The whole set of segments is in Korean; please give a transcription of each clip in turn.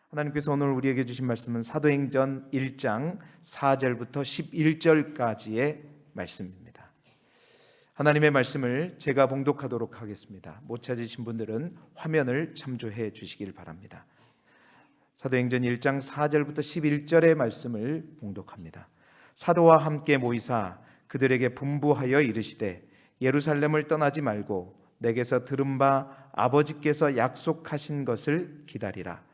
하나님께서 오늘 우리에게 주신 말씀은 사도행전 1장 4절부터 11절까지의 말씀입니다. 하나님의 말씀을 제가 봉독하도록 하겠습니다. 못 찾으신 분들은 화면을 참조해 주시길 바랍니다. 사도행전 1장 4절부터 11절의 말씀을 봉독합니다. 사도와 함께 모이사 그들에게 분부하여 이르시되 예루살렘을 떠나지 말고 내게서 들은 바 아버지께서 약속하신 것을 기다리라.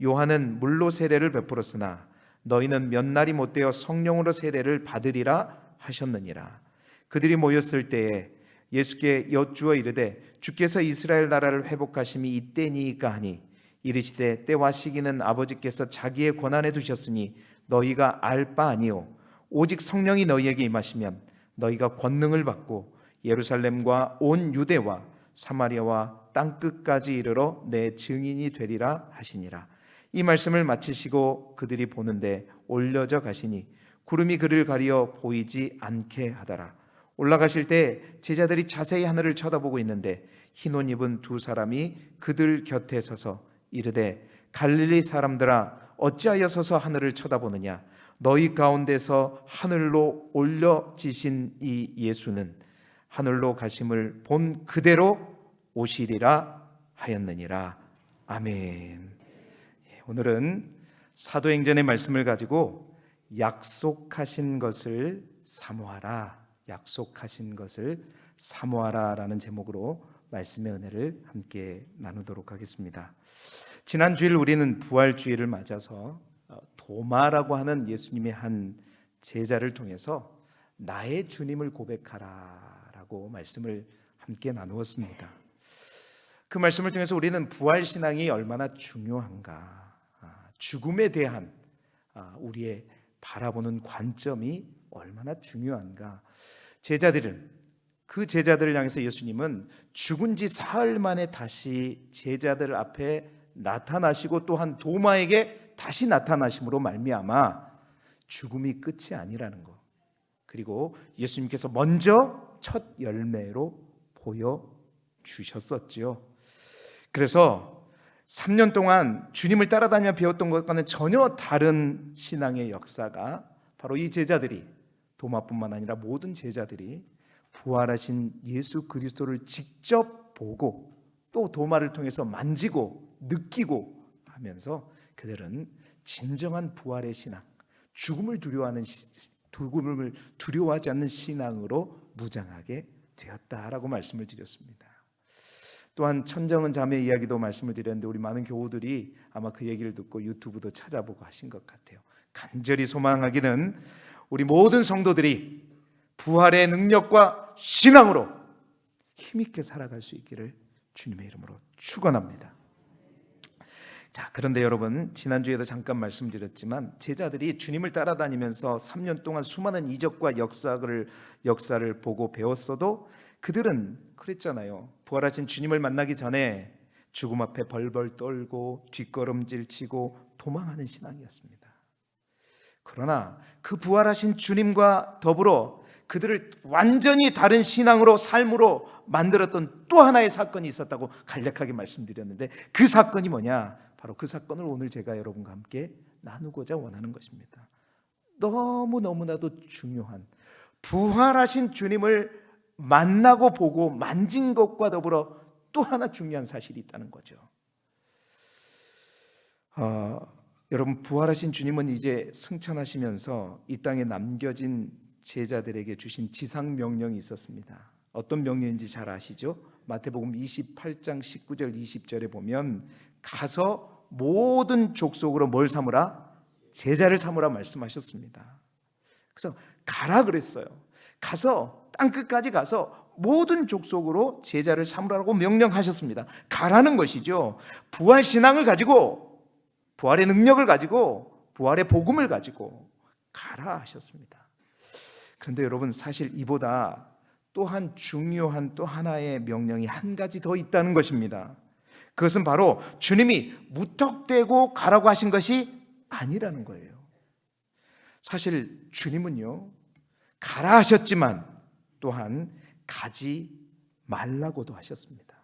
요한은 물로 세례를 베풀었으나 너희는 몇 날이 못되어 성령으로 세례를 받으리라 하셨느니라. 그들이 모였을 때에 예수께 여쭈어 이르되 주께서 이스라엘 나라를 회복하심이 이때니이까 하니 이르시되 때와 시기는 아버지께서 자기의 권한에 두셨으니 너희가 알 바 아니요 오직 성령이 너희에게 임하시면 너희가 권능을 받고 예루살렘과 온 유대와 사마리아와 땅끝까지 이르러 내 증인이 되리라 하시니라. 이 말씀을 마치시고 그들이 보는데 올려져 가시니 구름이 그를 가리어 보이지 않게 하더라. 올라가실 때 제자들이 자세히 하늘을 쳐다보고 있는데 흰 옷 입은 두 사람이 그들 곁에 서서 이르되 갈릴리 사람들아 어찌하여 서서 하늘을 쳐다보느냐. 너희 가운데서 하늘로 올려지신 이 예수는 하늘로 가심을 본 그대로 오시리라 하였느니라. 아멘. 오늘은 사도행전의 말씀을 가지고 약속하신 것을 사모하라, 약속하신 것을 사모하라라는 제목으로 말씀의 은혜를 함께 나누도록 하겠습니다. 지난 주일 우리는 부활주일을 맞아서 도마라고 하는 예수님의 한 제자를 통해서 나의 주님을 고백하라라고 말씀을 함께 나누었습니다. 그 말씀을 통해서 우리는 부활신앙이 얼마나 중요한가, 죽음에 대한 우리의 바라보는 관점이 얼마나 중요한가. 그 제자들을 향해서 예수님은 죽은 지 사흘 만에 다시 제자들 앞에 나타나시고 또한 도마에게 다시 나타나심으로 말미암아 죽음이 끝이 아니라는 것, 그리고 예수님께서 먼저 첫 열매로 보여주셨었죠. 그래서 3년 동안 주님을 따라다니며 배웠던 것과는 전혀 다른 신앙의 역사가 바로 이 제자들이, 도마뿐만 아니라 모든 제자들이 부활하신 예수 그리스도를 직접 보고 또 도마를 통해서 만지고 느끼고 하면서 그들은 진정한 부활의 신앙, 죽음을 두려워하지 않는 신앙으로 무장하게 되었다라고 말씀을 드렸습니다. 또한 천정은 자매 이야기도 말씀을 드렸는데 우리 많은 교우들이 아마 그 얘기를 듣고 유튜브도 찾아보고 하신 것 같아요. 간절히 소망하기는 우리 모든 성도들이 부활의 능력과 신앙으로 힘있게 살아갈 수 있기를 주님의 이름으로 축원합니다. 자, 그런데 여러분, 지난주에도 잠깐 말씀드렸지만 제자들이 주님을 따라다니면서 3년 동안 수많은 이적과 역사를 보고 배웠어도 그들은 그랬잖아요. 부활하신 주님을 만나기 전에 죽음 앞에 벌벌 떨고 뒷걸음질 치고 도망하는 신앙이었습니다. 그러나 그 부활하신 주님과 더불어 그들을 완전히 다른 신앙으로, 삶으로 만들었던 또 하나의 사건이 있었다고 간략하게 말씀드렸는데 그 사건이 뭐냐? 바로 그 사건을 오늘 제가 여러분과 함께 나누고자 원하는 것입니다. 너무나도 중요한 부활하신 주님을 만나고 보고 만진 것과 더불어 또 하나 중요한 사실이 있다는 거죠. 여러분, 부활하신 주님은 이제 승천하시면서 이 땅에 남겨진 제자들에게 주신 지상 명령이 있었습니다. 어떤 명령인지 잘 아시죠? 마태복음 28장 19절 20절에 보면 가서 모든 족속으로 뭘 삼으라? 제자를 삼으라 말씀하셨습니다. 그래서 가라 그랬어요. 가서 땅끝까지 가서 모든 족속으로 제자를 삼으라고 명령하셨습니다. 가라는 것이죠. 부활 신앙을 가지고, 부활의 능력을 가지고, 부활의 복음을 가지고 가라 하셨습니다. 그런데 여러분, 사실 이보다 또한 중요한 또 하나의 명령이 한 가지 더 있다는 것입니다. 그것은 바로 주님이 무턱대고 가라고 하신 것이 아니라는 거예요. 사실 주님은요, 가라 하셨지만 또한 가지 말라고도 하셨습니다.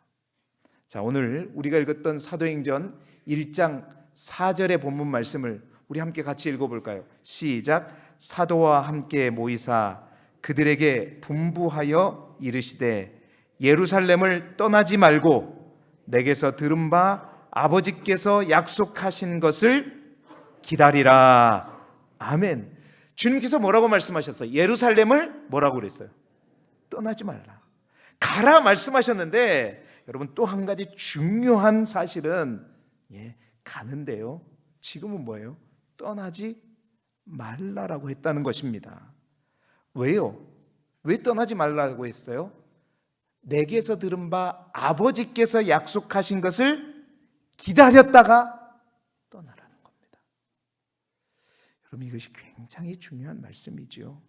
자, 오늘 우리가 읽었던 사도행전 1장 4절의 본문 말씀을 우리 함께 같이 읽어볼까요? 시작. 사도와 함께 모이사 그들에게 분부하여 이르시되 예루살렘을 떠나지 말고 내게서 들은 바 아버지께서 약속하신 것을 기다리라. 아멘. 주님께서 뭐라고 말씀하셨어요? 예루살렘을 뭐라고 그랬어요? 떠나지 말라. 가라 말씀하셨는데, 여러분 또 한 가지 중요한 사실은 가는데요, 지금은 뭐예요? 떠나지 말라라고 했다는 것입니다. 왜요? 왜 떠나지 말라고 했어요? 내게서 들은 바 아버지께서 약속하신 것을 기다렸다가 떠나라는 겁니다. 여러분 이것이 굉장히 중요한 말씀이죠.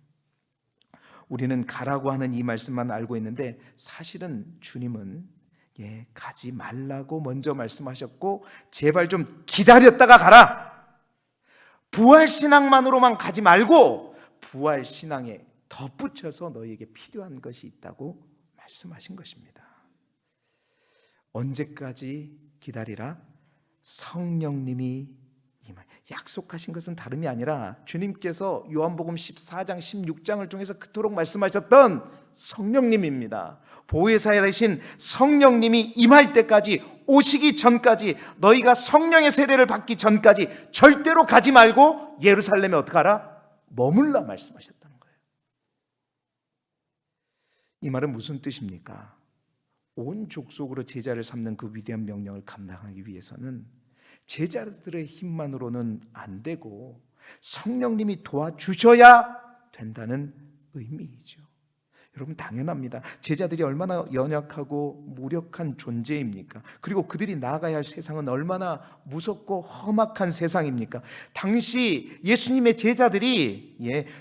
우리는 가라고 하는 이 말씀만 알고 있는데 사실은 주님은 가지 말라고 먼저 말씀하셨고, 제발 좀 기다렸다가 가라. 부활신앙만으로만 가지 말고 부활신앙에 덧붙여서 너희에게 필요한 것이 있다고 말씀하신 것입니다. 언제까지 기다리라? 성령님이 약속하신 것은 다름이 아니라 주님께서 요한복음 14장 16장을 통해서 그토록 말씀하셨던 성령님입니다. 보혜사 되신 성령님이 임할 때까지, 오시기 전까지, 너희가 성령의 세례를 받기 전까지 절대로 가지 말고 예루살렘에 어떻게 하라? 머물라 말씀하셨다는 거예요. 이 말은 무슨 뜻입니까? 온 족속으로 제자를 삼는 그 위대한 명령을 감당하기 위해서는 제자들의 힘만으로는 안 되고 성령님이 도와주셔야 된다는 의미이죠. 여러분 당연합니다. 제자들이 얼마나 연약하고 무력한 존재입니까? 그리고 그들이 나아가야 할 세상은 얼마나 무섭고 험악한 세상입니까? 당시 예수님의 제자들이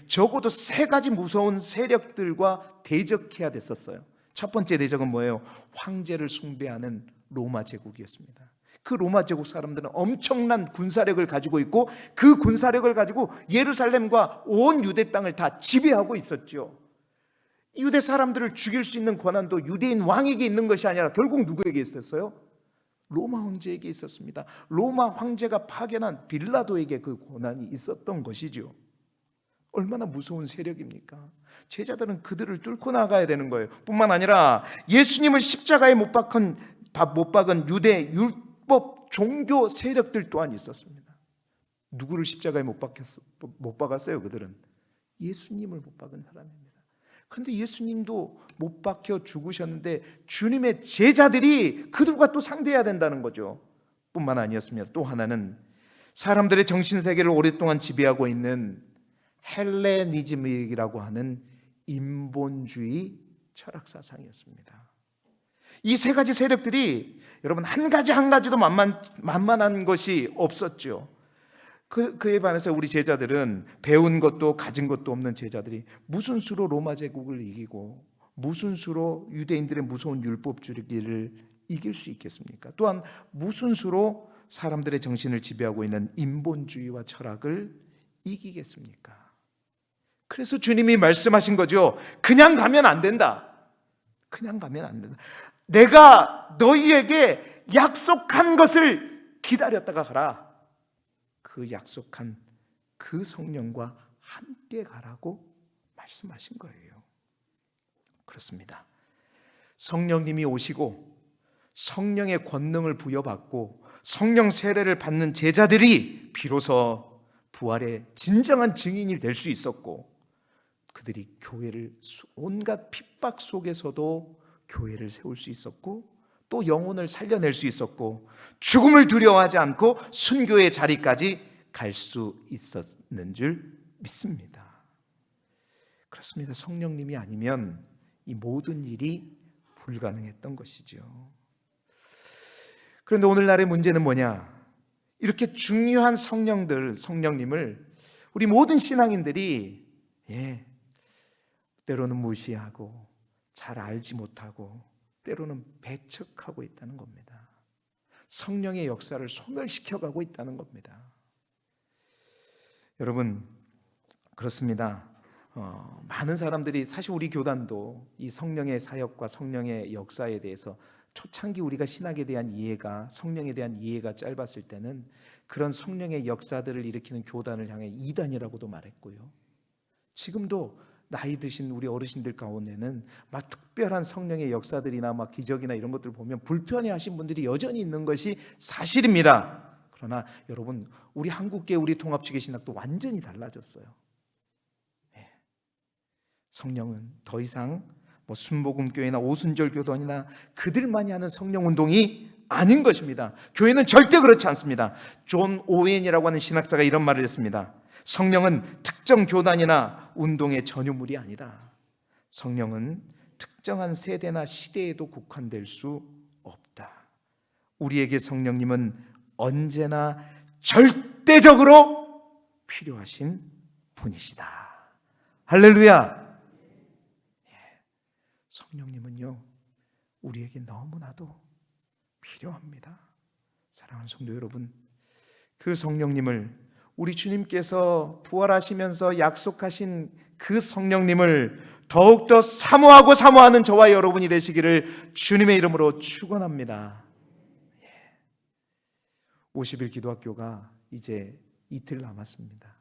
적어도 3가지 무서운 세력들과 대적해야 됐었어요. 첫 번째 대적은 뭐예요? 황제를 숭배하는 로마 제국이었습니다. 그 로마 제국 사람들은 엄청난 군사력을 가지고 있고, 그 군사력을 가지고 예루살렘과 온 유대 땅을 다 지배하고 있었죠. 유대 사람들을 죽일 수 있는 권한도 유대인 왕에게 있는 것이 아니라 결국 누구에게 있었어요? 로마 황제에게 있었습니다. 로마 황제가 파견한 빌라도에게 그 권한이 있었던 것이죠. 얼마나 무서운 세력입니까? 제자들은 그들을 뚫고 나가야 되는 거예요. 뿐만 아니라 예수님을 십자가에 못 박은 유대 율법 종교 세력들 또한 있었습니다. 누구를 십자가에 못 박았어요? 그들은 예수님을 못 박은 사람입니다. 그런데 예수님도 못 박혀 죽으셨는데 주님의 제자들이 그들과 또 상대해야 된다는 거죠. 뿐만 아니었습니다. 또 하나는 사람들의 정신세계를 오랫동안 지배하고 있는 헬레니즘이라고 하는 인본주의 철학사상이었습니다. 이 3가지 세력들이 여러분 한 가지도 만만한 것이 없었죠. 그에 반해서 우리 제자들은 배운 것도 가진 것도 없는 제자들이 무슨 수로 로마 제국을 이기고 무슨 수로 유대인들의 무서운 율법주의를 이길 수 있겠습니까? 또한 무슨 수로 사람들의 정신을 지배하고 있는 인본주의와 철학을 이기겠습니까? 그래서 주님이 말씀하신 거죠. 그냥 가면 안 된다. 그냥 가면 안 된다. 내가 너희에게 약속한 것을 기다렸다가 가라. 그 약속한 그 성령과 함께 가라고 말씀하신 거예요. 그렇습니다. 성령님이 오시고 성령의 권능을 부여받고 성령 세례를 받는 제자들이 비로소 부활의 진정한 증인이 될 수 있었고, 그들이 교회를 온갖 핍박 속에서도 교회를 세울 수 있었고, 또 영혼을 살려낼 수 있었고, 죽음을 두려워하지 않고 순교의 자리까지 갈 수 있었는 줄 믿습니다. 그렇습니다. 성령님이 아니면 이 모든 일이 불가능했던 것이죠. 그런데 오늘날의 문제는 뭐냐? 이렇게 중요한 성령님을 우리 모든 신앙인들이 때로는 무시하고 잘 알지 못하고 때로는 배척하고 있다는 겁니다. 성령의 역사를 소멸시켜가고 있다는 겁니다. 여러분 그렇습니다. 많은 사람들이, 사실 우리 교단도 이 성령의 사역과 성령의 역사에 대해서 초창기 우리가 신학에 대한 이해가, 성령에 대한 이해가 짧았을 때는 그런 성령의 역사들을 일으키는 교단을 향해 이단이라고도 말했고요. 지금도 나이 드신 우리 어르신들 가운데는 막 특별한 성령의 역사들이나 막 기적이나 이런 것들을 보면 불편해하신 분들이 여전히 있는 것이 사실입니다. 그러나 여러분, 우리 한국계 우리 통합주의 신학도 완전히 달라졌어요. 성령은 더 이상 순복음교회나 오순절 교단이나 그들만이 하는 성령 운동이 아닌 것입니다. 교회는 절대 그렇지 않습니다. 존 오웬이라고 하는 신학자가 이런 말을 했습니다. 성령은 특정 교단이나 운동의 전유물이 아니다. 성령은 특정한 세대나 시대에도 국한될 수 없다. 우리에게 성령님은 언제나 절대적으로 필요하신 분이시다. 할렐루야. 성령님은요, 우리에게 너무나도 필요합니다. 사랑하는 성도 여러분, 그 성령님을, 우리 주님께서 부활하시면서 약속하신 그 성령님을 더욱더 사모하고 사모하는 저와 여러분이 되시기를 주님의 이름으로 축원합니다. 50일 기도학교가 이제 이틀 남았습니다.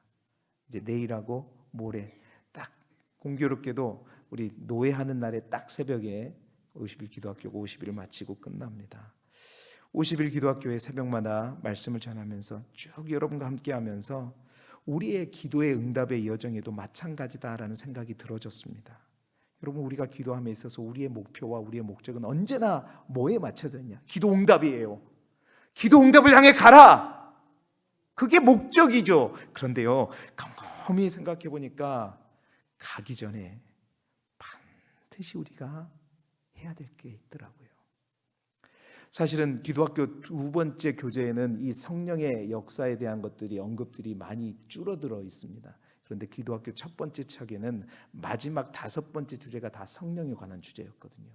이제 내일하고 모레, 딱 공교롭게도 우리 노회하는 날에 딱 새벽에 50일 기도학교가 50일을 마치고 끝납니다. 50일 기도학교의 새벽마다 말씀을 전하면서 쭉 여러분과 함께 하면서 우리의 기도의 응답의 여정에도 마찬가지다라는 생각이 들어졌습니다. 여러분, 우리가 기도함에 있어서 우리의 목표와 우리의 목적은 언제나 뭐에 맞춰져 있냐? 기도 응답이에요. 기도 응답을 향해 가라. 그게 목적이죠. 그런데요, 곰곰이 생각해 보니까 가기 전에 반드시 우리가 해야 될 게 있더라고요. 사실은 기도학교 두 번째 교재에는 이 성령의 역사에 대한 것들이, 언급들이 많이 줄어들어 있습니다. 그런데 기도학교 첫 번째 책에는 마지막 다섯 번째 주제가 다 성령에 관한 주제였거든요.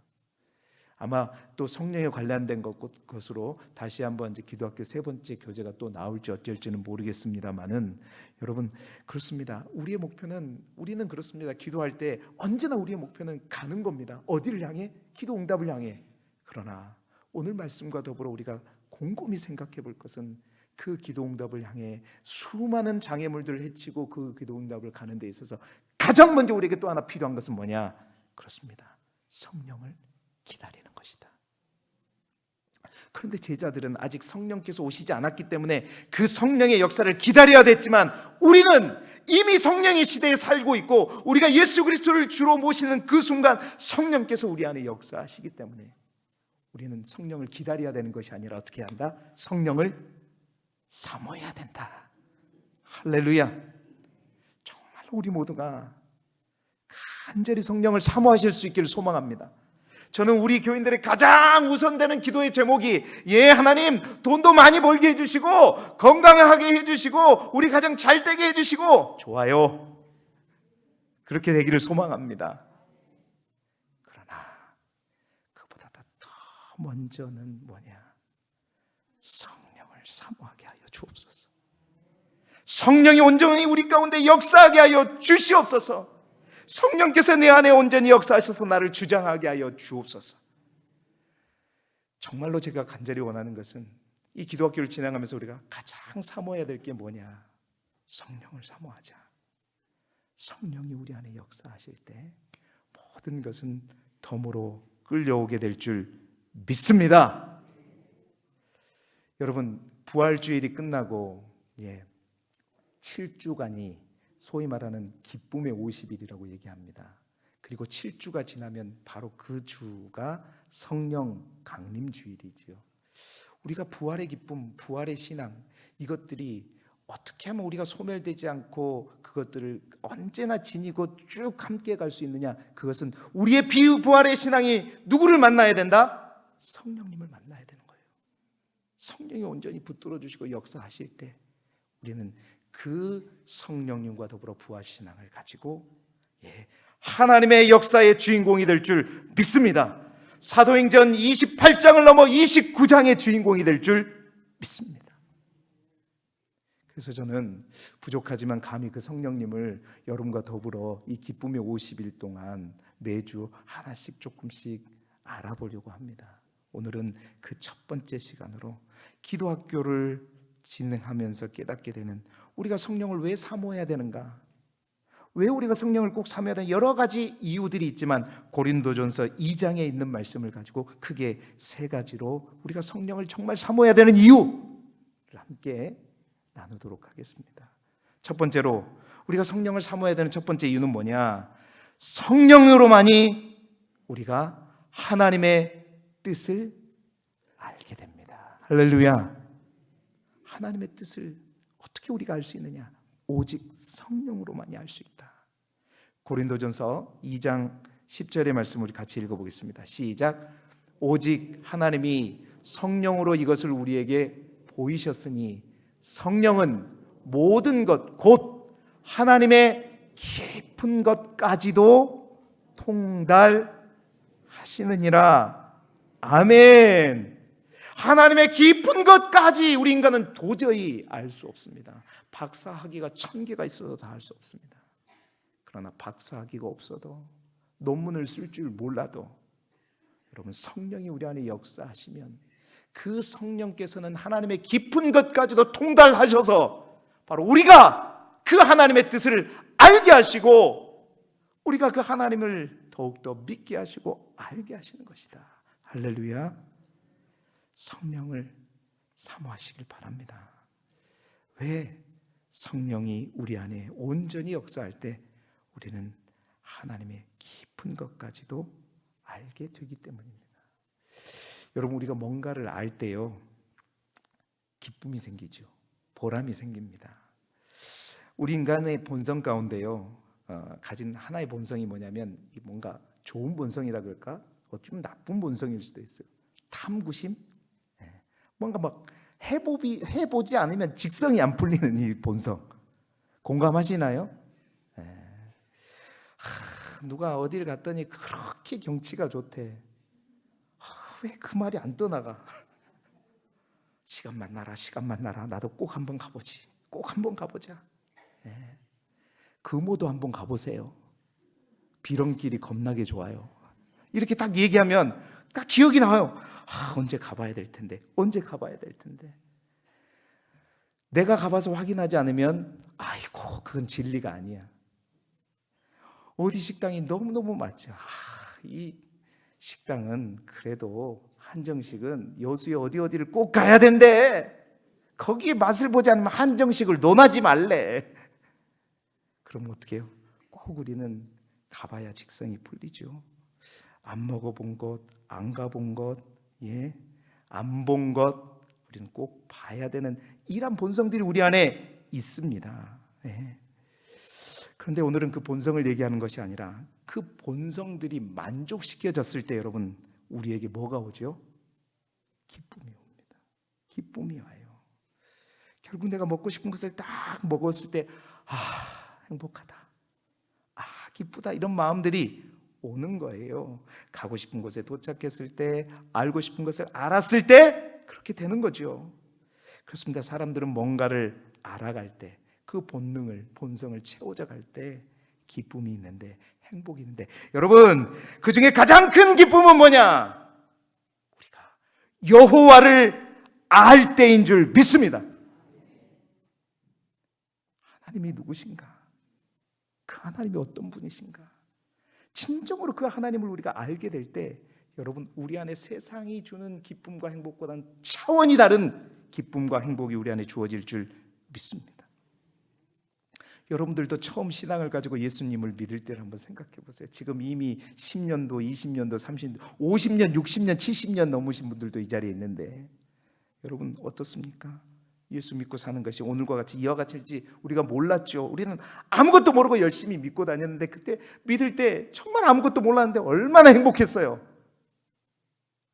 아마 또 성령에 관련된 것으로 다시 한번 이제 기도학교 세 번째 교재가 또 나올지 어쩔지는 모르겠습니다만은, 여러분, 그렇습니다. 우리의 목표는, 우리는 그렇습니다. 기도할 때 언제나 우리의 목표는 가는 겁니다. 어디를 향해? 기도 응답을 향해. 그러나 오늘 말씀과 더불어 우리가 곰곰이 생각해 볼 것은 그 기도 응답을 향해 수많은 장애물들을 헤치고 그 기도 응답을 가는 데 있어서 가장 먼저 우리에게 또 하나 필요한 것은 뭐냐? 그렇습니다. 성령을 기다리는 것이다. 그런데 제자들은 아직 성령께서 오시지 않았기 때문에 그 성령의 역사를 기다려야 됐지만, 우리는 이미 성령의 시대에 살고 있고 우리가 예수 그리스도를 주로 모시는 그 순간 성령께서 우리 안에 역사하시기 때문에 우리는 성령을 기다려야 되는 것이 아니라 어떻게 한다? 성령을 사모해야 된다. 할렐루야. 정말 우리 모두가 간절히 성령을 사모하실 수 있기를 소망합니다. 저는 우리 교인들의 가장 우선되는 기도의 제목이, 하나님 돈도 많이 벌게 해주시고 건강하게 해주시고 우리 가정 잘 되게 해주시고, 좋아요, 그렇게 되기를 소망합니다. 그러나 그보다 더 먼저는 뭐냐? 성령을 사모하게 하여 주옵소서. 성령이 온전히 우리 가운데 역사하게 하여 주시옵소서. 성령께서 내 안에 온전히 역사하셔서 나를 주장하게 하여 주옵소서. 정말로 제가 간절히 원하는 것은 이 기도학교를 진행하면서 우리가 가장 사모해야 될 게 뭐냐? 성령을 사모하자. 성령이 우리 안에 역사하실 때 모든 것은 덤으로 끌려오게 될 줄 믿습니다. 여러분, 부활주일이 끝나고 7주간이 소위 말하는 기쁨의 50일이라고 얘기합니다. 그리고 7주가 지나면 바로 그 주가 성령 강림주일이지요. 우리가 부활의 기쁨, 부활의 신앙, 이것들이 어떻게 하면 우리가 소멸되지 않고 그것들을 언제나 지니고 쭉 함께 갈 수 있느냐? 그것은 우리의 비부활의 신앙이 누구를 만나야 된다? 성령님을 만나야 되는 거예요. 성령이 온전히 붙들어 주시고 역사하실 때 우리는 그 성령님과 더불어 부활신앙을 가지고 하나님의 역사의 주인공이 될 줄 믿습니다. 사도행전 28장을 넘어 29장의 주인공이 될 줄 믿습니다. 그래서 저는 부족하지만 감히 그 성령님을 여러분과 더불어 이 기쁨의 50일 동안 매주 하나씩 조금씩 알아보려고 합니다. 오늘은 그 첫 번째 시간으로 기도학교를 진행하면서 깨닫게 되는, 우리가 성령을 왜 사모해야 되는가, 왜 우리가 성령을 꼭 사모해야 되는 여러 가지 이유들이 있지만 고린도전서 2장에 있는 말씀을 가지고 크게 세 가지로 우리가 성령을 정말 사모해야 되는 이유를 함께 나누도록 하겠습니다. 첫 번째로 우리가 성령을 사모해야 되는 첫 번째 이유는 뭐냐? 성령으로만이 우리가 하나님의 뜻을 알게 됩니다. 할렐루야. 하나님의 뜻을 어떻게 우리가 알 수 있느냐? 오직 성령으로만이 알 수 있다. 고린도전서 2장 10절의 말씀 우리 같이 읽어보겠습니다. 시작. 오직 하나님이 성령으로 이것을 우리에게 보이셨으니 성령은 모든 것 곧 하나님의 깊은 것까지도 통달하시느니라. 아멘. 하나님의 깊은 것까지 우리 인간은 도저히 알 수 없습니다. 박사학위가 1000개가 있어도 다 알 수 없습니다. 그러나 박사학위가 없어도 논문을 쓸 줄 몰라도 여러분, 성령이 우리 안에 역사하시면 그 성령께서는 하나님의 깊은 것까지도 통달하셔서 바로 우리가 그 하나님의 뜻을 알게 하시고 우리가 그 하나님을 더욱더 믿게 하시고 알게 하시는 것이다. 할렐루야. 성령을 사모하시길 바랍니다. 왜? 성령이 우리 안에 온전히 역사할 때 우리는 하나님의 깊은 것까지도 알게 되기 때문입니다. 여러분, 우리가 뭔가를 알 때요, 기쁨이 생기죠. 보람이 생깁니다. 우리 인간의 본성 가운데요, 가진 하나의 본성이 뭐냐면 뭔가 좋은 본성이라 그럴까? 어쩌면 나쁜 본성일 수도 있어요. 탐구심? 뭔가 막 해보지 않으면 직성이 안 풀리는 이 본성. 공감하시나요? 누가 어디를 갔더니 그렇게 경치가 좋대. 왜 그 말이 안 떠나가? 시간만 나라, 시간만 나라. 나도 꼭 한번 가보지. 꼭 한번 가보자. 금오도 한번 가보세요. 비렁길이 겁나게 좋아요. 이렇게 딱 얘기하면 딱 기억이 나요. 언제 가봐야 될 텐데, 언제 가봐야 될 텐데. 내가 가봐서 확인하지 않으면 아이고, 그건 진리가 아니야. 어디 식당이 너무너무 맛있죠. 이 식당은 그래도 한정식은 여수에 어디를 꼭 가야 된대. 거기에 맛을 보지 않으면 한정식을 논하지 말래. 그럼 어떻게 해요? 꼭 우리는 가봐야 직성이 풀리죠. 안 먹어본 것, 안 가본 것, 안 본 것, 우리는 꼭 봐야 되는 이런 본성들이 우리 안에 있습니다. 그런데 오늘은 그 본성을 얘기하는 것이 아니라 그 본성들이 만족시켜졌을 때 여러분, 우리에게 뭐가 오죠? 기쁨이 옵니다. 기쁨이 와요. 결국 내가 먹고 싶은 것을 딱 먹었을 때 행복하다, 기쁘다, 이런 마음들이 오는 거예요. 가고 싶은 곳에 도착했을 때, 알고 싶은 것을 알았을 때 그렇게 되는 거죠. 그렇습니다. 사람들은 뭔가를 알아갈 때, 그 본성을 채워져 갈 때 기쁨이 있는데, 행복이 있는데, 여러분, 그 중에 가장 큰 기쁨은 뭐냐? 우리가 여호와를 알 때인 줄 믿습니다. 하나님이 누구신가? 그 하나님이 어떤 분이신가? 진정으로 그 하나님을 우리가 알게 될 때 여러분, 우리 안에 세상이 주는 기쁨과 행복보다는 차원이 다른 기쁨과 행복이 우리 안에 주어질 줄 믿습니다. 여러분들도 처음 신앙을 가지고 예수님을 믿을 때를 한번 생각해 보세요. 지금 이미 10년도, 20년도, 30년도, 50년, 60년, 70년 넘으신 분들도 이 자리에 있는데 여러분 어떻습니까? 예수 믿고 사는 것이 오늘과 같이 이와 같을지 우리가 몰랐죠. 우리는 아무것도 모르고 열심히 믿고 다녔는데 그때 믿을 때 정말 아무것도 몰랐는데 얼마나 행복했어요.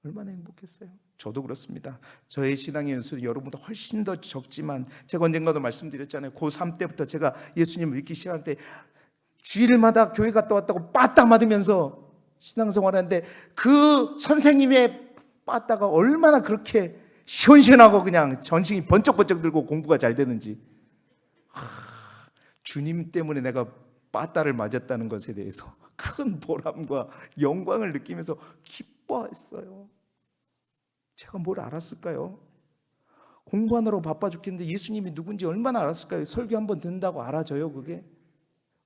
얼마나 행복했어요. 저도 그렇습니다. 저의 신앙의 연수는 여러분보다 훨씬 더 적지만 제가 언젠가도 말씀드렸잖아요. 고3 때부터 제가 예수님을 믿기 시작할 때 주일마다 교회 갔다 왔다고 빠따 맞으면서 신앙생활하는데 그 선생님의 빠따가 얼마나 그렇게 시원시원하고 그냥 전신이 번쩍번쩍 들고 공부가 잘 되는지, 주님 때문에 내가 빠따를 맞았다는 것에 대해서 큰 보람과 영광을 느끼면서 기뻐했어요. 제가 뭘 알았을까요? 공부하느라고 바빠 죽겠는데 예수님이 누군지 얼마나 알았을까요? 설교 한번 듣는다고 알아져요 그게?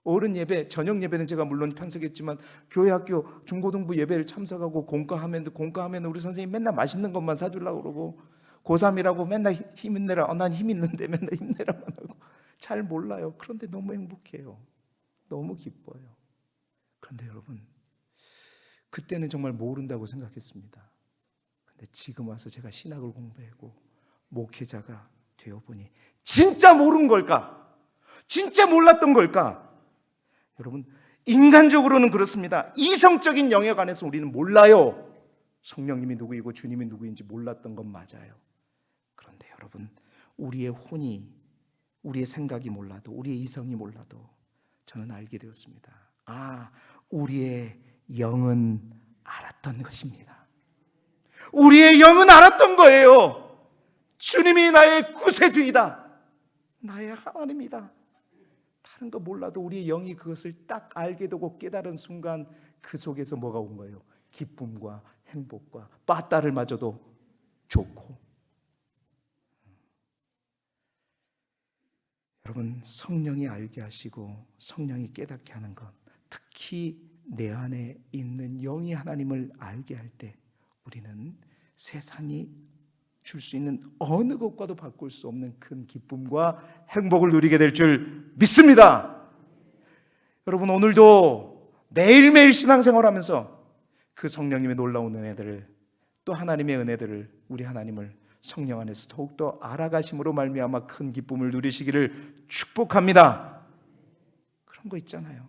어른 예배, 저녁 예배는 제가 물론 편성했지만 교회 학교 중고등부 예배를 참석하고 공과하면 우리 선생님 맨날 맛있는 것만 사주려고 그러고 고3이라고 맨날 힘내라. 난 힘 있는데 맨날 힘내라만 하고 잘 몰라요. 그런데 너무 행복해요. 너무 기뻐요. 그런데 여러분, 그때는 정말 모른다고 생각했습니다. 근데 지금 와서 제가 신학을 공부하고 목회자가 되어보니 진짜 모르는 걸까? 진짜 몰랐던 걸까? 여러분, 인간적으로는 그렇습니다. 이성적인 영역 안에서 우리는 몰라요. 성령님이 누구이고 주님이 누구인지 몰랐던 건 맞아요. 그런데 여러분, 우리의 혼이, 우리의 생각이 몰라도, 우리의 이성이 몰라도 저는 알게 되었습니다. 우리의 영은 알았던 것입니다. 우리의 영은 알았던 거예요. 주님이 나의 구세주이다. 나의 하나님이다. 다른 거 몰라도 우리의 영이 그것을 딱 알게 되고 깨달은 순간 그 속에서 뭐가 온 거예요? 기쁨과 행복과 빠따를 마저도 좋고. 여러분, 성령이 알게 하시고 성령이 깨닫게 하는 것, 특히 내 안에 있는 영이 하나님을 알게 할 때 우리는 세상이 줄 수 있는 어느 것과도 바꿀 수 없는 큰 기쁨과 행복을 누리게 될 줄 믿습니다. 여러분, 오늘도 매일매일 신앙생활하면서 그 성령님의 놀라운 은혜들을, 또 하나님의 은혜들을, 우리 하나님을 성령 안에서 더욱더 알아가심으로 말미암아 큰 기쁨을 누리시기를 축복합니다. 그런 거 있잖아요.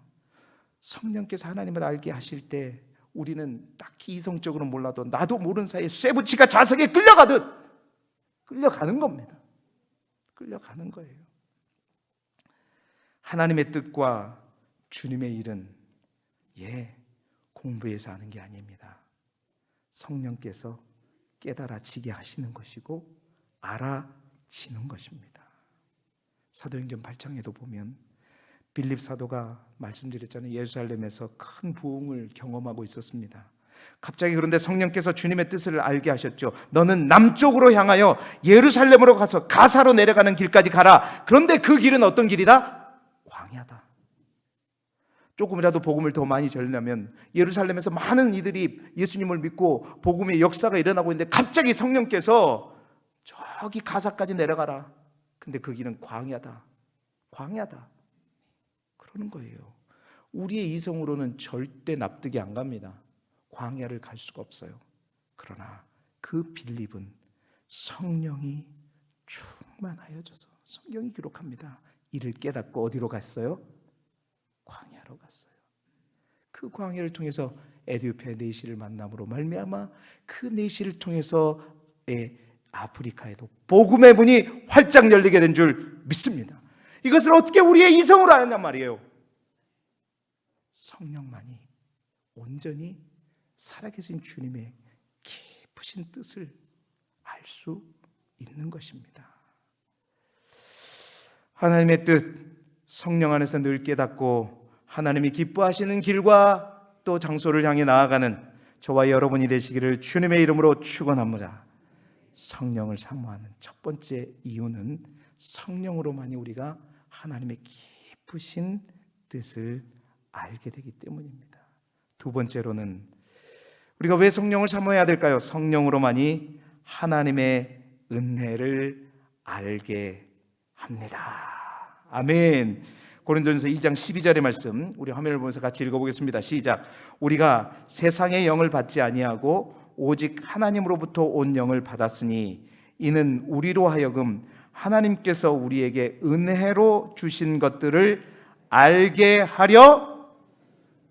성령께서 하나님을 알게 하실 때 우리는 딱히 이성적으로 몰라도 나도 모르는 사이에 쇠붙이가 자석에 끌려가는 겁니다. 끌려가는 거예요. 하나님의 뜻과 주님의 일은 공부해서 하는 게 아닙니다. 성령께서 깨달아지게 하시는 것이고 알아지는 것입니다. 사도행전 8장에도 보면 빌립 사도가 말씀드렸잖아요. 예루살렘에서 큰 부흥을 경험하고 있었습니다. 갑자기 그런데 성령께서 주님의 뜻을 알게 하셨죠. 너는 남쪽으로 향하여 예루살렘으로 가서 가사로 내려가는 길까지 가라. 그런데 그 길은 어떤 길이다? 광야다. 조금이라도 복음을 더 많이 전하면, 예루살렘에서 많은 이들이 예수님을 믿고 복음의 역사가 일어나고 있는데 갑자기 성령께서 저기 가사까지 내려가라. 근데 그 길은 광야다. 그러는 거예요. 우리의 이성으로는 절대 납득이 안 갑니다. 광야를 갈 수가 없어요. 그러나 그 빌립은 성령이 충만하여져서, 성경이 기록합니다, 이를 깨닫고 어디로 갔어요? 광야로 갔어요. 그 광야를 통해서 에디오피아 내시를 만남으로 말미암아 그 내시를 통해서 아프리카에도 복음의 문이 활짝 열리게 된 줄 믿습니다. 이것을 어떻게 우리의 이성으로 아느냐 말이에요. 성령만이 온전히 살아계신 주님의 깊으신 뜻을 알 수 있는 것입니다. 하나님의 뜻, 성령 안에서 늘 깨닫고 하나님이 기뻐하시는 길과 또 장소를 향해 나아가는 저와 여러분이 되시기를 주님의 이름으로 축원합니다. 성령을 사모하는 첫 번째 이유는 성령으로만이 우리가 하나님의 깊으신 뜻을 알게 되기 때문입니다. 두 번째로는 우리가 왜 성령을 사모해야 될까요? 성령으로만이 하나님의 은혜를 알게 합니다. 아멘. 고린도전서 2장 12절의 말씀, 우리 화면을 보면서 같이 읽어보겠습니다. 시작. 우리가 세상의 영을 받지 아니하고 오직 하나님으로부터 온 영을 받았으니 이는 우리로 하여금 하나님께서 우리에게 은혜로 주신 것들을 알게 하려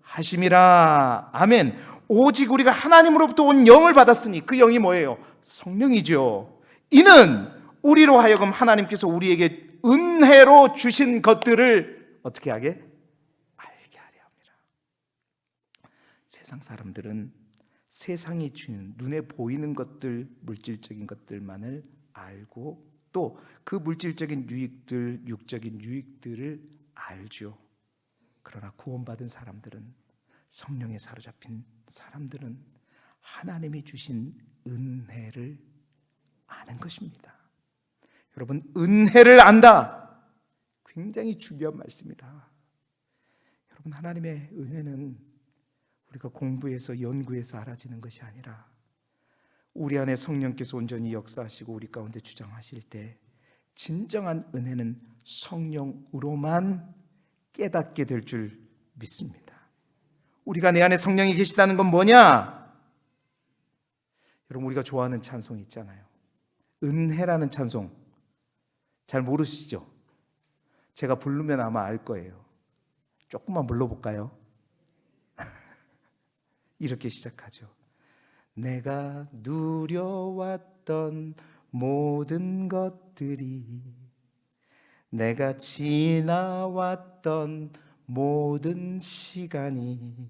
하심이라. 아멘. 오직 우리가 하나님으로부터 온 영을 받았으니, 그 영이 뭐예요? 성령이죠. 이는 우리로 하여금 하나님께서 우리에게 은혜로 주신 것들을 어떻게 하게? 알게 하려 합니다. 세상 사람들은 세상이 주는 눈에 보이는 것들, 물질적인 것들만을 알고 또 그 물질적인 유익들, 육적인 유익들을 알죠. 그러나 구원받은 사람들은, 성령에 사로잡힌 사람들은 하나님이 주신 은혜를 아는 것입니다. 여러분, 은혜를 안다. 굉장히 중요한 말씀이다. 여러분, 하나님의 은혜는 우리가 공부해서 연구해서 알아지는 것이 아니라 우리 안에 성령께서 온전히 역사하시고 우리 가운데 주장하실 때 진정한 은혜는 성령으로만 깨닫게 될 줄 믿습니다. 우리가 내 안에 성령이 계시다는 건 뭐냐? 여러분, 우리가 좋아하는 찬송 있잖아요. 은혜라는 찬송 잘 모르시죠? 제가 부르면 아마 알 거예요. 조금만 불러볼까요? 이렇게 시작하죠. 내가 누려왔던 모든 것들이, 내가 지나왔던 모든 시간이,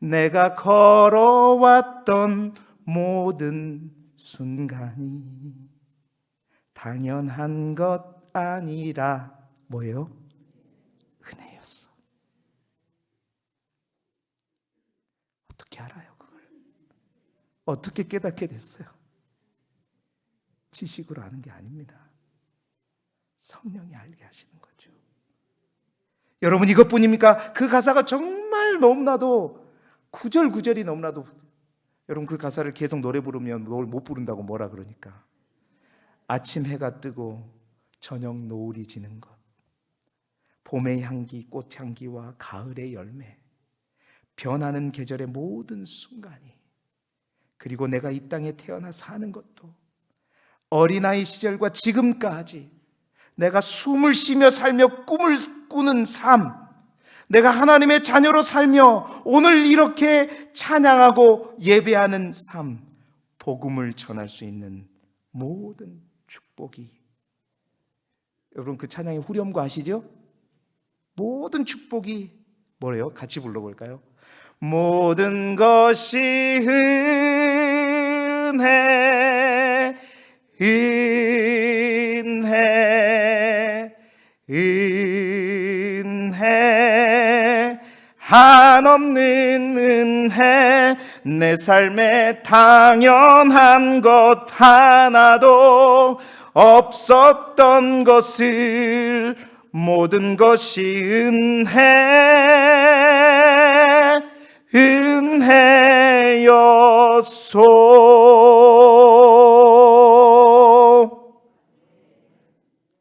내가 걸어왔던 모든 순간이 당연한 것 아니라 뭐예요? 은혜였어. 어떻게 알아요 그걸? 어떻게 깨닫게 됐어요? 지식으로 아는 게 아닙니다. 성령이 알게 하시는 거죠. 여러분, 이것뿐입니까? 그 가사가 정말 너무나도 구절구절이 너무나도, 여러분 그 가사를 계속 노래 부르면 못 부른다고 뭐라 그러니까. 아침 해가 뜨고 저녁 노을이 지는 것, 봄의 향기, 꽃향기와 가을의 열매, 변하는 계절의 모든 순간이, 그리고 내가 이 땅에 태어나 사는 것도, 어린아이 시절과 지금까지 내가 숨을 쉬며 살며 꿈을 꾸는 삶, 내가 하나님의 자녀로 살며 오늘 이렇게 찬양하고 예배하는 삶, 복음을 전할 수 있는 모든 축복이, 여러분 그 찬양의 후렴구 아시죠? 모든 축복이 뭐래요? 같이 불러볼까요? 모든 것이 은혜, 은혜, 은혜, 한없는 은혜, 내 삶에 당연한 것 하나도 없었던 것을, 모든 것이 은혜, 은혜였소.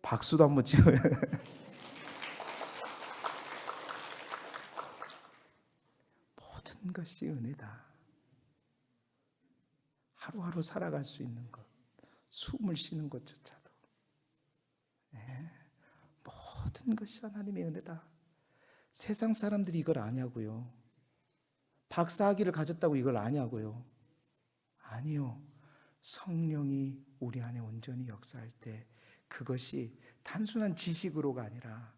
박수도 한번 치고요. 모든 것이 은혜다. 하루하루 살아갈 수 있는 것, 숨을 쉬는 것조차도, 모든 것이 하나님의 은혜다. 세상 사람들이 이걸 아냐고요? 박사학위를 가졌다고 이걸 아냐고요? 아니요. 성령이 우리 안에 온전히 역사할 때 그것이 단순한 지식으로가 아니라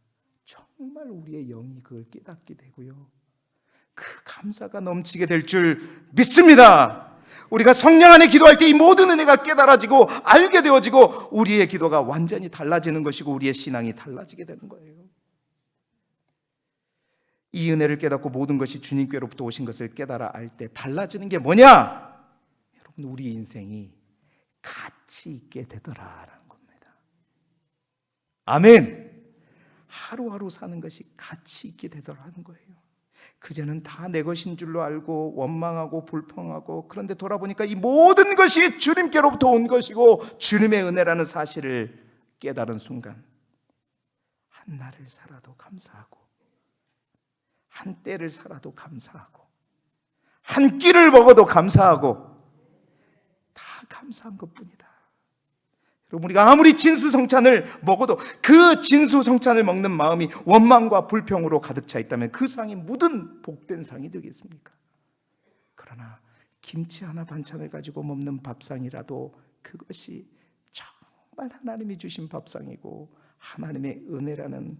정말 우리의 영이 그걸 깨닫게 되고요, 그 감사가 넘치게 될 줄 믿습니다. 우리가 성령 안에 기도할 때 이 모든 은혜가 깨달아지고 알게 되어지고 우리의 기도가 완전히 달라지는 것이고 우리의 신앙이 달라지게 되는 거예요. 이 은혜를 깨닫고 모든 것이 주님께로부터 오신 것을 깨달아 알 때 달라지는 게 뭐냐? 여러분, 우리 인생이 가치 있게 되더라라는 겁니다. 아멘. 하루하루 사는 것이 가치 있게 되더라는 거예요. 그전은 다 내 것인 줄로 알고 원망하고 불평하고, 그런데 돌아보니까 이 모든 것이 주님께로부터 온 것이고 주님의 은혜라는 사실을 깨달은 순간, 한 날을 살아도 감사하고, 한 때를 살아도 감사하고, 한 끼를 먹어도 감사하고, 다 감사한 것뿐이다. 여러분, 우리가 아무리 진수성찬을 먹어도 그 진수성찬을 먹는 마음이 원망과 불평으로 가득 차 있다면 그 상이 무슨 복된 상이 되겠습니까? 그러나 김치 하나 반찬을 가지고 먹는 밥상이라도 그것이 정말 하나님이 주신 밥상이고 하나님의 은혜라는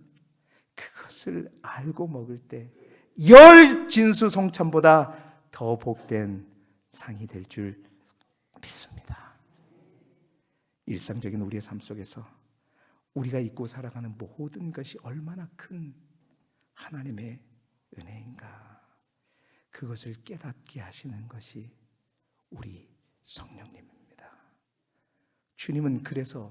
그것을 알고 먹을 때 열 진수성찬보다 더 복된 상이 될 줄 믿습니다. 일상적인 우리의 삶 속에서 우리가 잊고 살아가는 모든 것이 얼마나 큰 하나님의 은혜인가, 그것을 깨닫게 하시는 것이 우리 성령님입니다. 주님은 그래서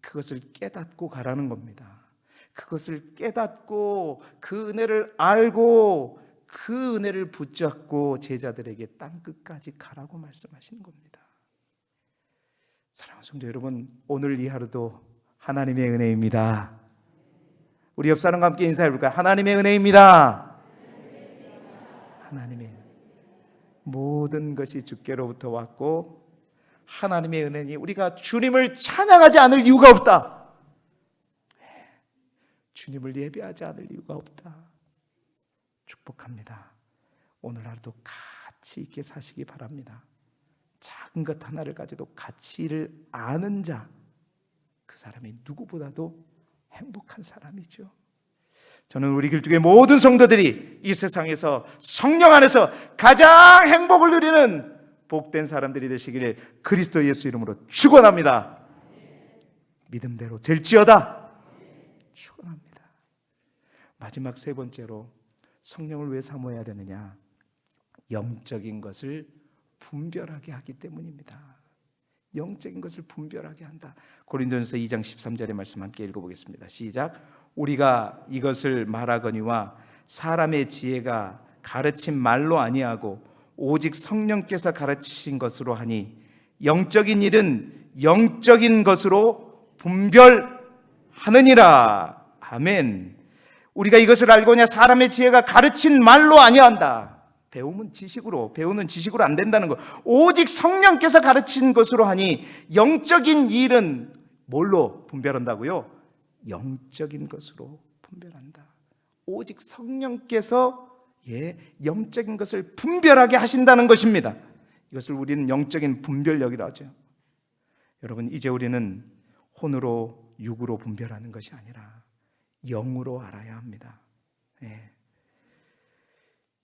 그것을 깨닫고 가라는 겁니다. 그것을 깨닫고 그 은혜를 알고 그 은혜를 붙잡고 제자들에게 땅끝까지 가라고 말씀하시는 겁니다. 사랑하는 성도 여러분, 오늘 이 하루도 하나님의 은혜입니다. 우리 옆 사람과 함께 인사해 볼까요? 하나님의 은혜입니다. 하나님의 은혜. 모든 것이 주께로부터 왔고 하나님의 은혜니 우리가 주님을 찬양하지 않을 이유가 없다. 주님을 예배하지 않을 이유가 없다. 축복합니다. 오늘 하루도 가치 있게 사시기 바랍니다. 작은 것 하나를 가지도 가치를 아는 자, 그 사람이 누구보다도 행복한 사람이죠. 저는 우리 길쭉의 모든 성도들이 이 세상에서 성령 안에서 가장 행복을 누리는 복된 사람들이 되시기를 그리스도 예수 이름으로 축원합니다. 믿음대로 될지어다. 축원합니다. 마지막 세 번째로 성령을 왜 사모해야 되느냐? 영적인 것을 분별하게 하기 때문입니다. 영적인 것을 분별하게 한다. 고린도전서 2장 13절의 말씀 함께 읽어보겠습니다. 시작. 우리가 이것을 말하거니와 사람의 지혜가 가르친 말로 아니하고 오직 성령께서 가르치신 것으로 하니 영적인 일은 영적인 것으로 분별하느니라. 아멘. 우리가 이것을 알고냐? 사람의 지혜가 가르친 말로 아니한다. 배우는 지식으로 안 된다는 거. 오직 성령께서 가르친 것으로 하니 영적인 일은 뭘로 분별한다고요? 영적인 것으로 분별한다. 오직 성령께서 영적인 것을 분별하게 하신다는 것입니다. 이것을 우리는 영적인 분별력이라고 하죠. 여러분, 이제 우리는 혼으로 육으로 분별하는 것이 아니라 영으로 알아야 합니다.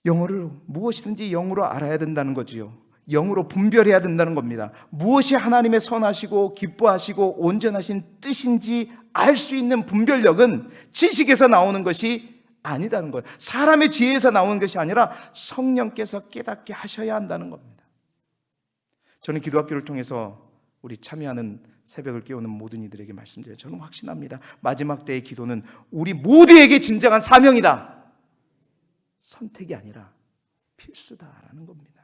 영어를 무엇이든지 영으로 알아야 된다는 거지요. 영으로 분별해야 된다는 겁니다. 무엇이 하나님의 선하시고 기뻐하시고 온전하신 뜻인지 알 수 있는 분별력은 지식에서 나오는 것이 아니다는 거예요. 사람의 지혜에서 나오는 것이 아니라 성령께서 깨닫게 하셔야 한다는 겁니다. 저는 기도학교를 통해서 우리 참여하는 새벽을 깨우는 모든 이들에게 말씀드려요. 저는 확신합니다. 마지막 때의 기도는 우리 모두에게 진정한 사명이다. 선택이 아니라 필수다라는 겁니다.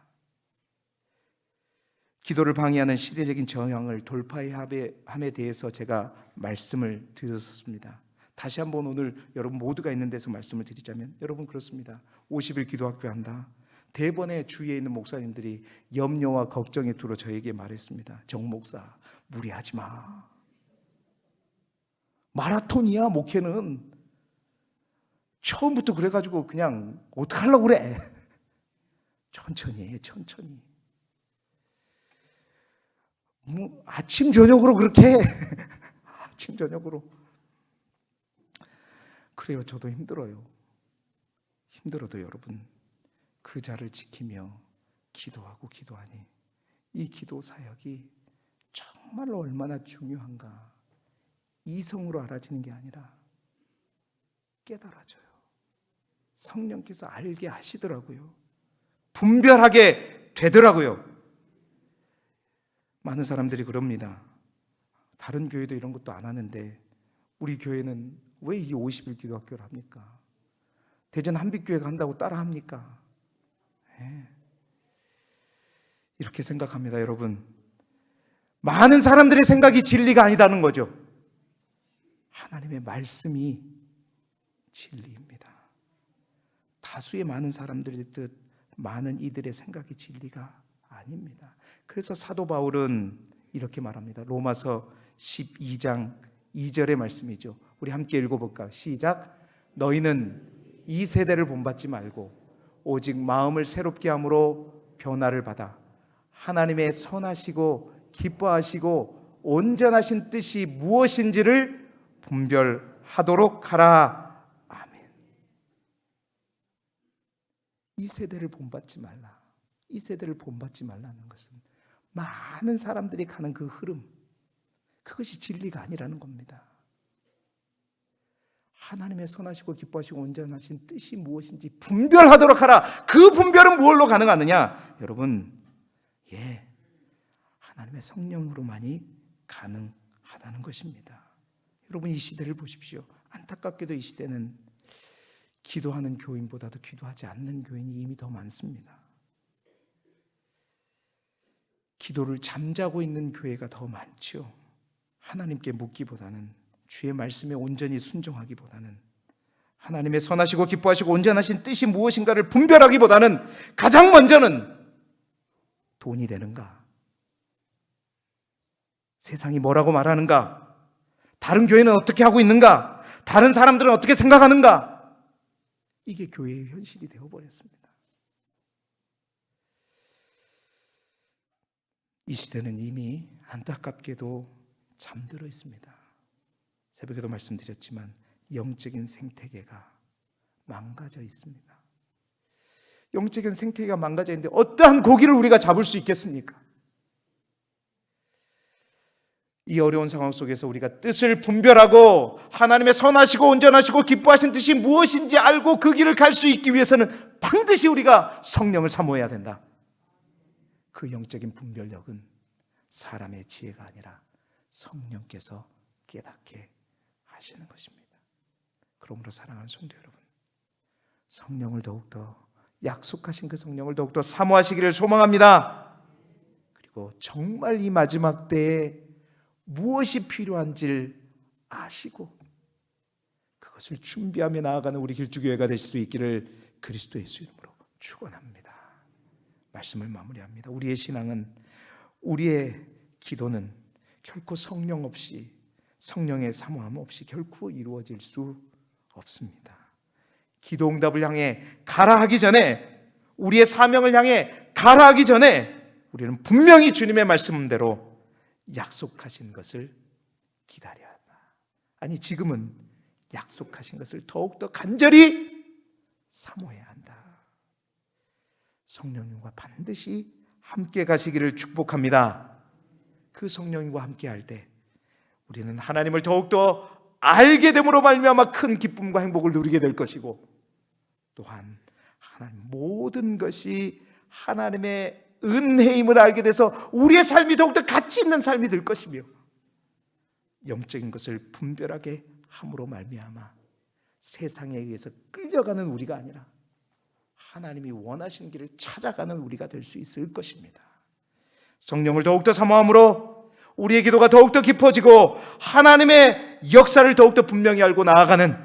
기도를 방해하는 시대적인 저항을 돌파함에 대해서 제가 말씀을 드렸었습니다. 다시 한번 오늘 여러분 모두가 있는 데서 말씀을 드리자면, 여러분 그렇습니다. 50일 기도학교 한다. 대번에 주위에 있는 목사님들이 염려와 걱정에 두로 저에게 말했습니다. 정 목사, 무리하지 마. 마라톤이야 목회는. 처음부터 그래가지고 그냥 어떡하려고 그래. 천천히 해, 천천히. 아침 저녁으로 그렇게 해. 아침 저녁으로. 그래요, 저도 힘들어요. 힘들어도 여러분 그 자를 지키며 기도하고 기도하니 이 기도 사역이 정말로 얼마나 중요한가. 이성으로 알아지는 게 아니라 깨달아져요. 성령께서 알게 하시더라고요. 분별하게 되더라고요. 많은 사람들이 그럽니다. 다른 교회도 이런 것도 안 하는데 우리 교회는 왜 이 50일 기도학교를 합니까? 대전 한빛교회 간다고 따라 합니까? 이렇게 생각합니다. 여러분, 많은 사람들의 생각이 진리가 아니다는 거죠. 하나님의 말씀이 진리입니다. 다수의 많은 사람들의 뜻, 많은 이들의 생각이 진리가 아닙니다. 그래서 사도 바울은 이렇게 말합니다. 로마서 12장 2절의 말씀이죠. 우리 함께 읽어볼까요? 시작. 너희는 이 세대를 본받지 말고 오직 마음을 새롭게 함으로 변화를 받아 하나님의 선하시고 기뻐하시고 온전하신 뜻이 무엇인지를 분별하도록 하라. 아멘. 이 세대를 본받지 말라. 이 세대를 본받지 말라는 것은 많은 사람들이 가는 그 흐름, 그것이 진리가 아니라는 겁니다. 하나님의 선하시고 기뻐하시고 온전하신 뜻이 무엇인지 분별하도록 하라. 그 분별은 무엇로 가능하느냐? 여러분, 하나님의 성령으로만이 가능하다는 것입니다. 여러분, 이 시대를 보십시오. 안타깝게도 이 시대는 기도하는 교인보다도 기도하지 않는 교인이 이미 더 많습니다. 기도를 잠자고 있는 교회가 더 많죠. 하나님께 묻기보다는, 주의 말씀에 온전히 순종하기보다는, 하나님의 선하시고 기뻐하시고 온전하신 뜻이 무엇인가를 분별하기보다는 가장 먼저는 돈이 되는가? 세상이 뭐라고 말하는가? 다른 교회는 어떻게 하고 있는가? 다른 사람들은 어떻게 생각하는가? 이게 교회의 현실이 되어버렸습니다. 이 시대는 이미 안타깝게도 잠들어 있습니다. 새벽에도 말씀드렸지만 영적인 생태계가 망가져 있습니다. 영적인 생태계가 망가져 있는데 어떠한 고기를 우리가 잡을 수 있겠습니까? 이 어려운 상황 속에서 우리가 뜻을 분별하고 하나님의 선하시고 온전하시고 기뻐하신 뜻이 무엇인지 알고 그 길을 갈 수 있기 위해서는 반드시 우리가 성령을 사모해야 된다. 그 영적인 분별력은 사람의 지혜가 아니라 성령께서 깨닫게 하시는 것입니다. 그러므로 사랑하는 성도 여러분, 성령을 더욱더, 약속하신 그 성령을 더욱더 사모하시기를 소망합니다. 그리고 정말 이 마지막 때에 무엇이 필요한지를 아시고 그것을 준비하며 나아가는 우리 길주교회가 되실 수 있기를 그리스도 예수 이름으로 축원합니다. 말씀을 마무리합니다. 우리의 신앙은, 우리의 기도는 결코 성령 없이, 성령의 사모함 없이 결코 이루어질 수 없습니다. 기도 응답을 향해 가라 하기 전에, 우리의 사명을 향해 가라 하기 전에 우리는 분명히 주님의 말씀대로 약속하신 것을 기다려야 한다. 아니, 지금은 약속하신 것을 더욱더 간절히 사모해야 한다. 성령님과 반드시 함께 가시기를 축복합니다. 그 성령님과 함께 할 때 우리는 하나님을 더욱더 알게 됨으로 말미암아 큰 기쁨과 행복을 누리게 될 것이고, 또한 하나님 모든 것이 하나님의 은혜임을 알게 돼서 우리의 삶이 더욱더 가치 있는 삶이 될 것이며, 영적인 것을 분별하게 함으로 말미암아 세상에 의해서 끌려가는 우리가 아니라 하나님이 원하시는 길을 찾아가는 우리가 될 수 있을 것입니다. 성령을 더욱더 사모함으로 우리의 기도가 더욱더 깊어지고 하나님의 역사를 더욱더 분명히 알고 나아가는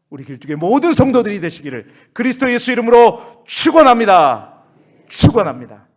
우리 길쭉의 모든 성도들이 되시기를 그리스도 예수 이름으로 축원합니다. 축원합니다.